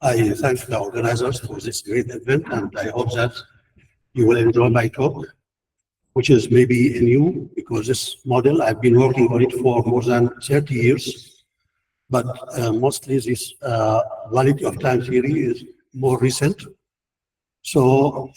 I thank the organizers for this great event, and I hope that you will enjoy my talk, which is maybe new because this model, I've been working on it for more than 30 years, but mostly this duality of time theory is more recent. So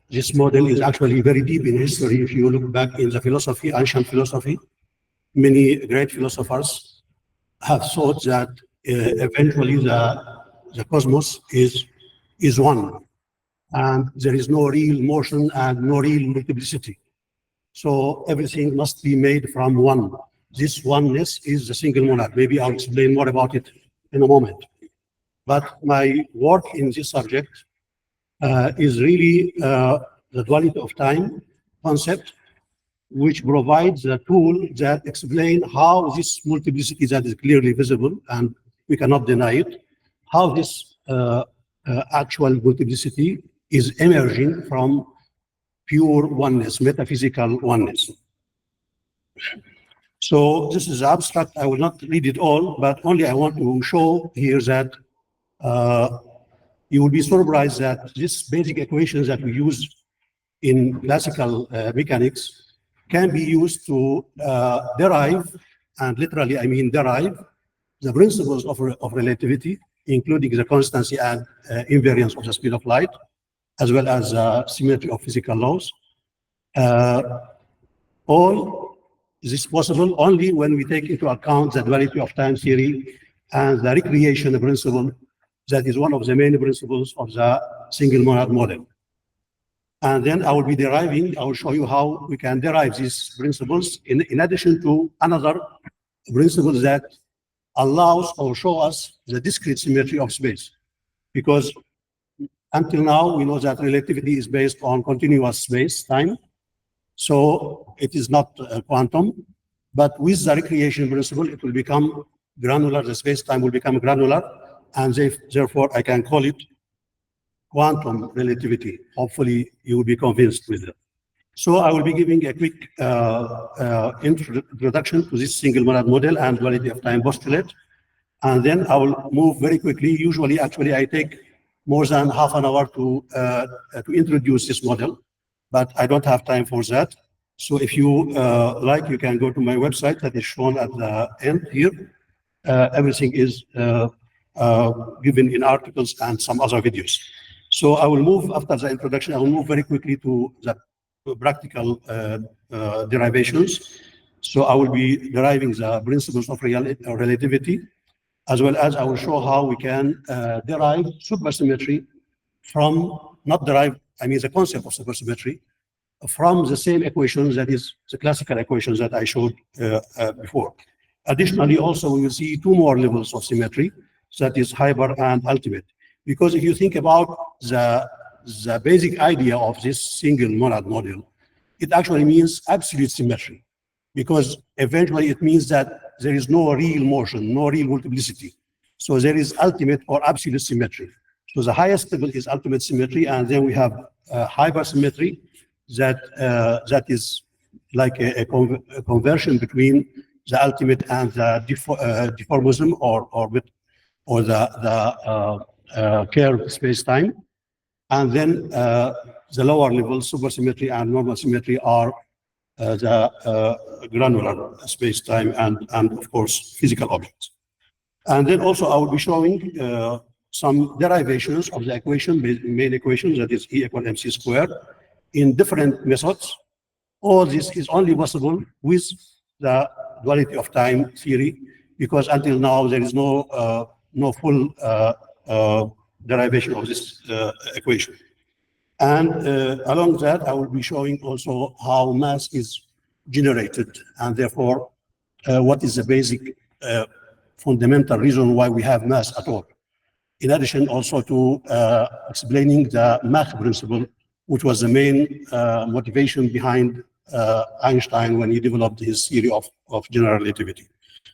this model is actually very deep in history. If you look back in the philosophy, ancient philosophy, many great philosophers have thought that eventually the cosmos is one, and there is no real motion and no real multiplicity. So everything must be made from one. This oneness is the single monad. Maybe I'll explain more about it in a moment. But my work in this subject is really the duality of time concept, which provides a tool that explains how this multiplicity that is clearly visible, and we cannot deny it, how this actual multiplicity is emerging from pure oneness, metaphysical oneness. So this is abstract. I will not read it all, but only I want to show here that you will be surprised that these basic equations that we use in classical mechanics can be used to derive, and literally I mean derive, the principles of relativity, including the constancy and invariance of the speed of light, as well as symmetry of physical laws. All this is possible only when we take into account the duality of time theory and the recreation principle that is one of the main principles of the single monad model. And then I will be deriving, I will show you how we can derive these principles in addition to another principle that allows or show us the discrete symmetry of space. Because until now, we know that relativity is based on continuous space-time. So it is not quantum, but with the recreation principle, it will become granular, the space-time will become granular, and therefore I can call it quantum relativity. Hopefully you will be convinced with it. So I will be giving a quick introduction to this single monad model and duality of time postulate. And then I will move very quickly. Usually, actually, I take more than half an hour to introduce this model, but I don't have time for that. So if you like, you can go to my website that is shown at the end here. Everything is given in articles and some other videos. So I will move, after the introduction, I will move very quickly to the practical derivations. So I will be deriving the principles of relativity, as well as I will show how we can derive supersymmetry from, not derive, I mean the concept of supersymmetry, from the same equations, that is the classical equations that I showed before. Additionally, also we will see two more levels of symmetry, that is hyper and ultimate. Because if you think about the basic idea of this single monad model, it actually means absolute symmetry. Because eventually it means that there is no real motion, no real multiplicity. So there is ultimate or absolute symmetry. So the highest level is ultimate symmetry, and then we have hypersymmetry that is like a conversion between the ultimate and the deformism or the curved space-time. And then the lower level, supersymmetry and normal symmetry, are the granular space-time and of course physical objects. And then also I will be showing some derivations of the equation, main equation, that is E equal mc squared, in different methods. All this is only possible with the duality of time theory, because until now there is no full derivation of this equation. And along that, I will be showing also how mass is generated, and therefore what is the basic fundamental reason why we have mass at all. In addition also to explaining the Mach principle, which was the main motivation behind Einstein when he developed his theory of general relativity.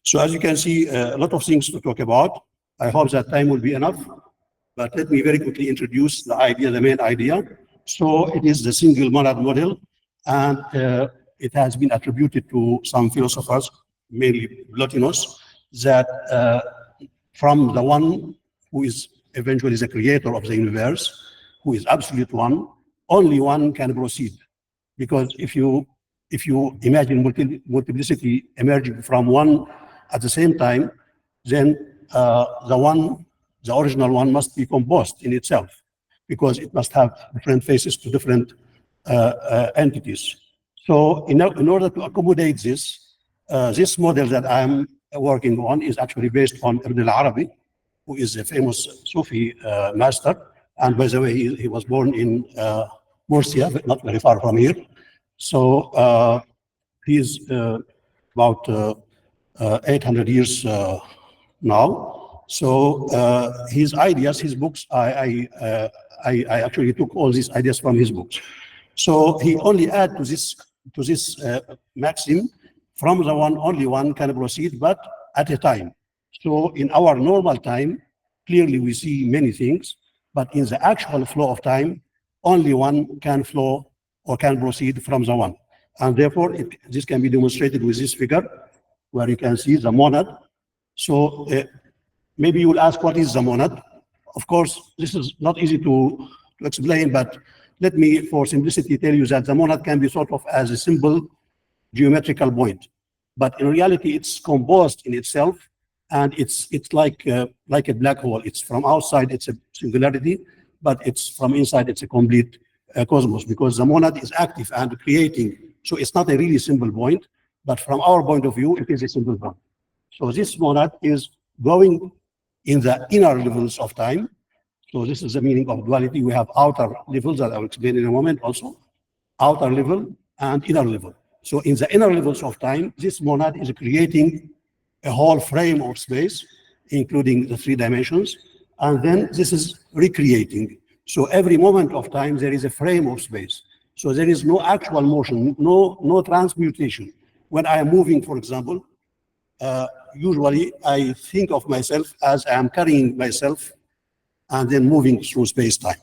So as you can see, a lot of things to talk about. I hope that time will be enough. But let me very quickly introduce the idea, the main idea. So it is the single monad model, and it has been attributed to some philosophers, mainly Plotinus, that from the one who is eventually the creator of the universe, who is absolute one, only one can proceed. Because if you imagine multiplicity emerging from one at the same time, then the original one must be composed in itself, because it must have different faces to different entities. So in order to accommodate this, this model that I'm working on is actually based on el-arabi, who is a famous Sufi master. And by the way, he was born in Murcia, but not very far from here. So he is about 800 years now. So his ideas, his books, I actually took all these ideas from his books. So he only add to this maxim, from the one, only one can proceed, but at a time. So in our normal time, clearly we see many things, but in the actual flow of time, only one can flow or can proceed from the one. And therefore, this can be demonstrated with this figure, where you can see the monad. So maybe you will ask, what is the monad? Of course, this is not easy to explain, but let me, for simplicity, tell you that the monad can be thought of as a simple geometrical point. But in reality, it's composed in itself, and it's like a black hole. It's from outside, it's a singularity, but it's from inside, it's a complete cosmos, because the monad is active and creating. So it's not a really simple point, but from our point of view, it is a simple point. So this monad is going in the inner levels of time. So this is the meaning of duality. We have outer levels that I will explain in a moment also, outer level and inner level. So in the inner levels of time, this monad is creating a whole frame of space, including the 3 dimensions, and then this is recreating. So every moment of time, there is a frame of space. So there is no actual motion, no transmutation. When I am moving, for example, usually I think of myself as I am carrying myself and then moving through space-time.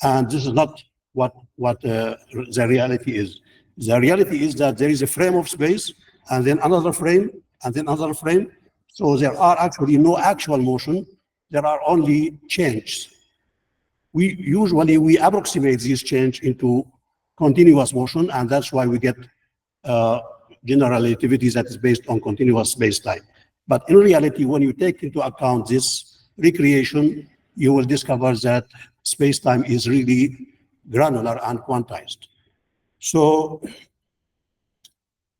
And this is not what the reality is. The reality is that there is a frame of space, and then another frame, and then another frame. So there are actually no actual motion. There are only changes. We usually approximate this change into continuous motion, and that's why we get general relativity that is based on continuous space-time. But in reality, when you take into account this recreation, you will discover that space-time is really granular and quantized. So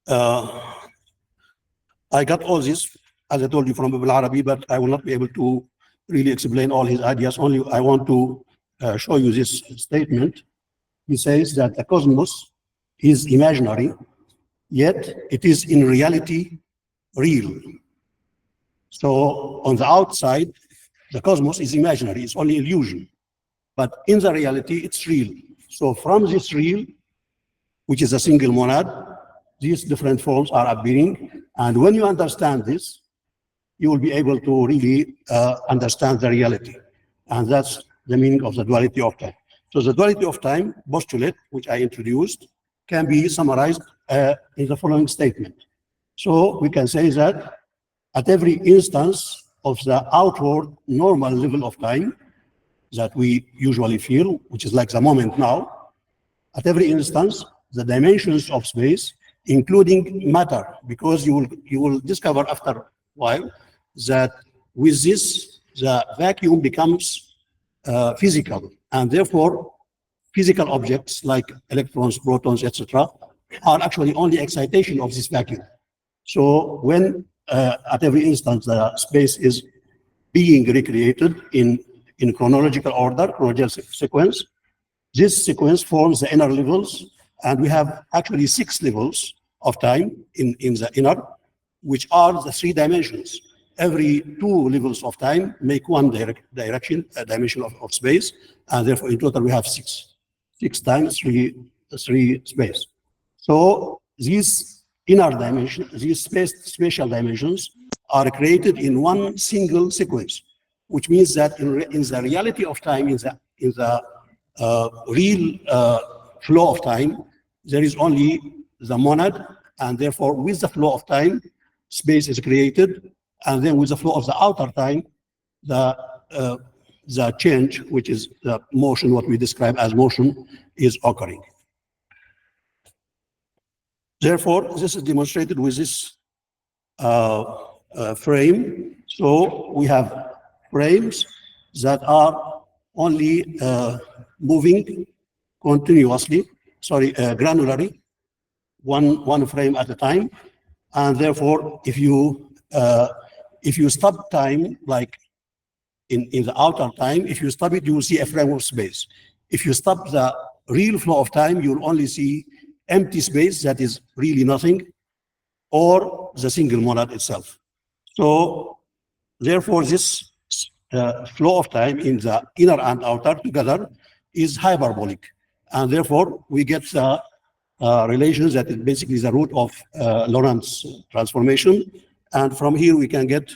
I got all this, as I told you, from al-arabi, but I will not be able to really explain all his ideas. Only I want to show you this statement. He says that the cosmos is imaginary, yet it is in reality real. So on the outside, the cosmos is imaginary, it's only illusion. But in the reality, it's real. So from this real, which is a single monad, these different forms are appearing. And when you understand this, you will be able to really understand the reality. And that's the meaning of the duality of time. So the duality of time postulate, which I introduced, can be summarized in the following statement. So we can say that at every instance of the outward normal level of time that we usually feel, which is like the moment now, at every instance, the dimensions of space, including matter, because you will discover after a while that with this, the vacuum becomes physical, and therefore physical objects like electrons, protons, etc., are actually only excitation of this vacuum. So when at every instance the space is being recreated in chronological order, chronological sequence, this sequence forms the inner levels, and we have actually 6 levels of time in the inner, which are the 3 dimensions. Every 2 levels of time make one dimension of space, and therefore in total we have 6 times 3 space. So these inner dimensions, these spatial dimensions, are created in one single sequence, which means that in the reality of time, in the real flow of time, there is only the monad, and therefore with the flow of time, space is created, and then with the flow of the outer time, the the change, which is the motion, what we describe as motion, is occurring. Therefore, this is demonstrated with this frame. So we have frames that are only moving continuously, granularly, one frame at a time. And therefore, if you stop time, like in the outer time, if you stop it, you will see a frame of space. If you stop the real flow of time, you'll only see empty space that is really nothing, or the single monad itself. So therefore, this flow of time in the inner and outer together is hyperbolic. And therefore, we get the relations that is basically the root of Lorentz transformation. And from here, we can get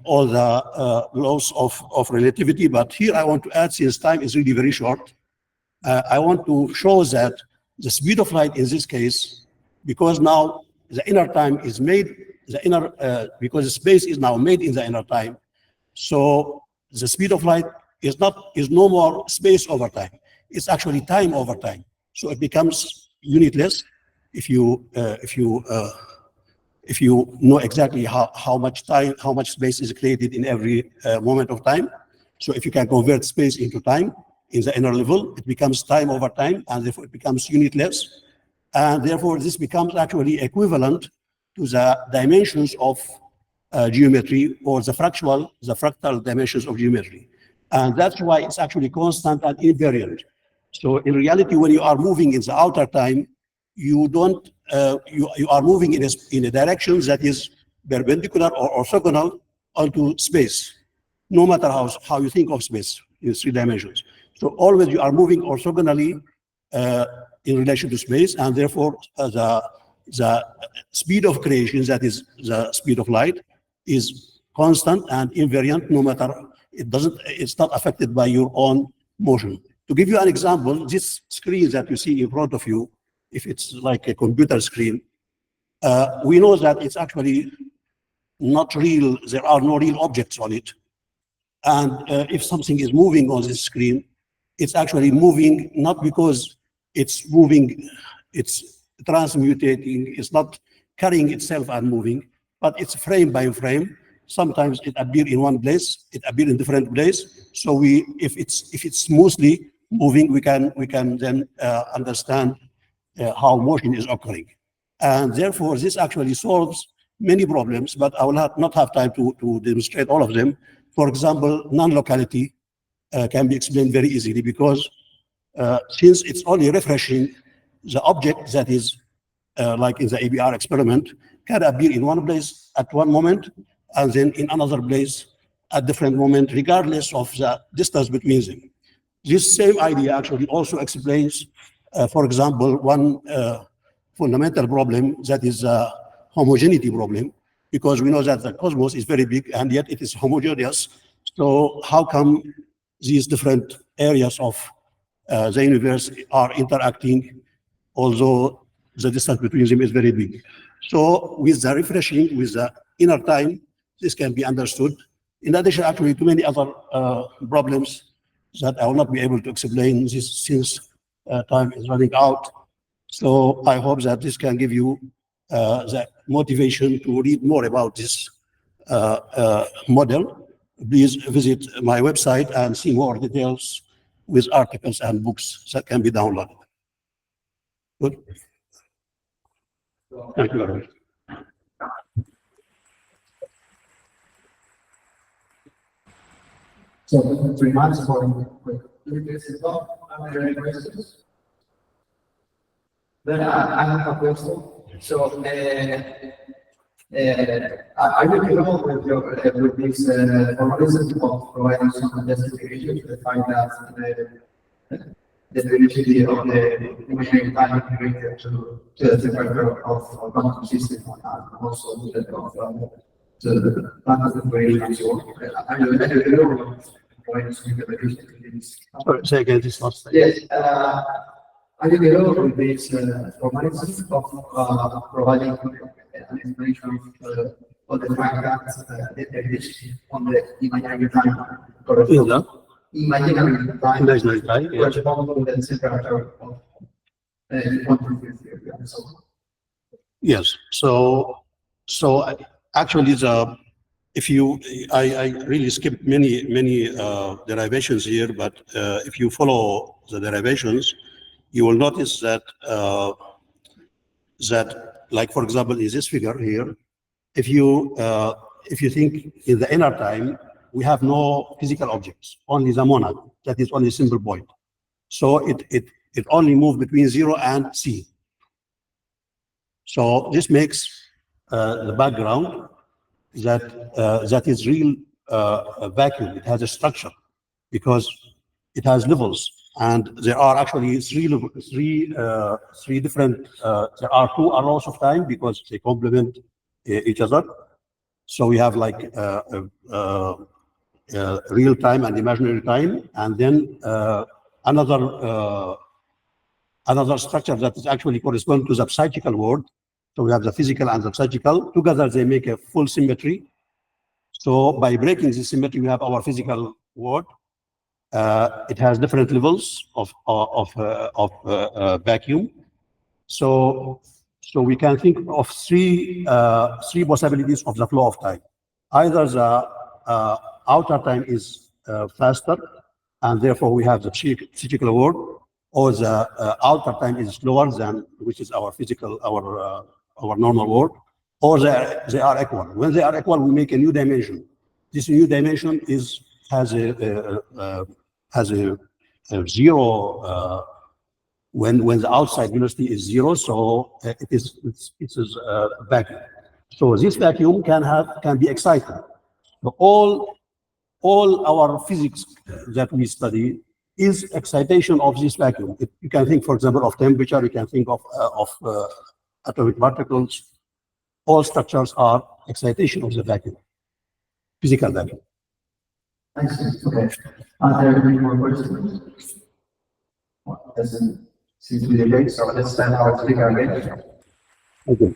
all the laws of relativity. But here I want to add, since time is really very short, I want to show that the speed of light in this case, because now the inner time is made, because the space is now made in the inner time, so the speed of light is no more space over time. It's actually time over time. So it becomes unitless if you know exactly how much time, how much space is created in every moment of time. So if you can convert space into time in the inner level, it becomes time over time, and therefore it becomes unitless. And therefore this becomes actually equivalent to the dimensions of geometry, or the fractal dimensions of geometry. And that's why it's actually constant and invariant. So in reality, when you are moving in the outer time, you don't you are moving in a direction that is perpendicular or orthogonal onto space, no matter how you think of space in 3 dimensions. So always you are moving orthogonally in relation to space, and therefore the speed of creation, that is the speed of light, is constant and invariant, no matter, it's not affected by your own motion. To give you an example, this screen that you see in front of you, if it's like a computer screen, we know that it's actually not real. There are no real objects on it. And if something is moving on this screen, it's actually moving not because it's moving, it's transmutating, it's not carrying itself and moving, but it's frame by frame. Sometimes it appears in one place, it appears in different place. So if it's smoothly moving, we can then understand how motion is occurring. And therefore, this actually solves many problems, but I will not have time to demonstrate all of them. For example, non-locality can be explained very easily, because since it's only refreshing, the object that is like in the ABR experiment can appear in one place at one moment, and then in another place at different moment, regardless of the distance between them. This same idea actually also explains, for example, one fundamental problem, that is a homogeneity problem, because we know that the cosmos is very big and yet it is homogeneous. So how come these different areas of the universe are interacting, although the distance between them is very big? So with the refreshing, with the inner time, this can be understood. In addition, actually, to many other problems that I will not be able to explain this since time is running out. So I hope that this can give you the motivation to read more about this model. Please visit my website and see more details with articles and books that can be downloaded. Good. Thank you very much. So 3 months for questions. Then I have a question. So are you capable with this formalism of providing some justification to define that the relativity of the imaginary time related to the temperature of quantum system, and also to the quantum equation and so on? Are you capable of providing some interpretation to this? Sorry, say again this last thing. Yes. Are you capable with this formalism of providing an explanation of or the fact that the derivation on the imaginary time corresponds. Imaginary time corresponds to the temperature of quantum theory and so on. Yes. So actually, I really skipped many derivations here, but if you follow the derivations, you will notice that like for example, in this figure here, if you think in the inner time, we have no physical objects, only the monad, that is only a simple point. So it only moves between 0 and C. So this makes the background that is real a vacuum. It has a structure because it has levels, and there are actually three different. There are 2 arrows of time because they complement each other. So we have like real time and imaginary time, and then another structure that is actually corresponding to the psychical world. So we have the physical and the psychical. Together they make a full symmetry. So by breaking this symmetry, we have our physical world. It has different levels of vacuum. So we can think of three possibilities of the flow of time. Either the outer time is faster, and therefore we have the physical world, or the outer time is slower than, which is our physical, our normal world, or they are equal. When they are equal, we make a new dimension. This new dimension has a zero when the outside velocity is 0, so it is a vacuum. So this vacuum can be excited. So all our physics that we study is excitation of this vacuum. You can think, for example, of temperature. You can think of atomic particles. All structures are excitation of the vacuum, physical vacuum. I see. Okay. Are there any more questions? Well, doesn't seem to be the case, so let's start our speaker again. Okay.